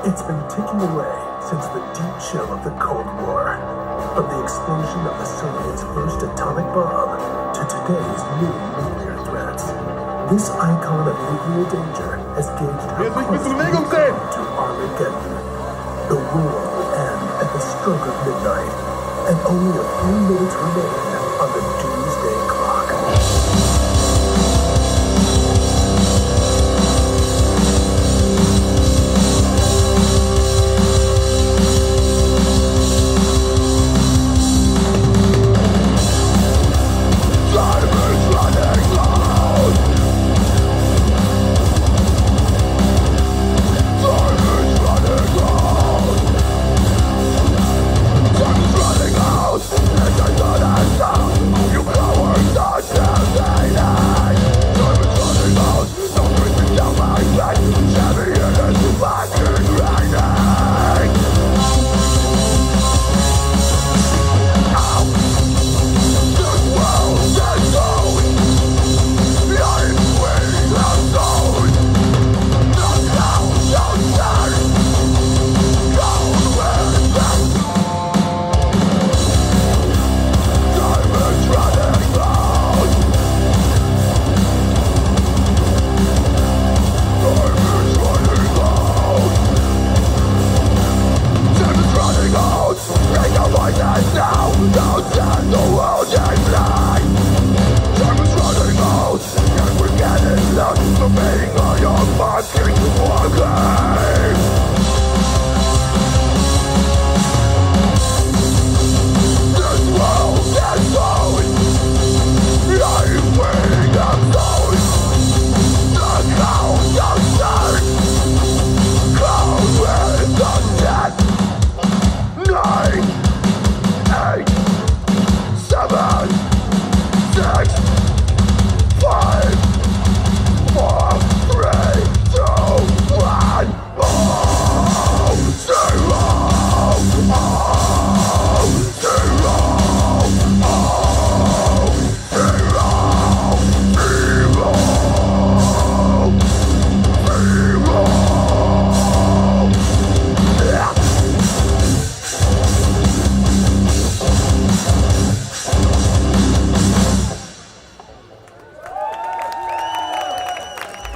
It's been ticking away since the deep chill of the Cold War. From the explosion of the Soviets' first atomic bomb to today's new nuclear threats. This icon of nuclear danger has gauged how close we've come to Armageddon. The world will end at the stroke of midnight, and only a few minutes remain on the doomsday clock.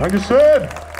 Dankeschön.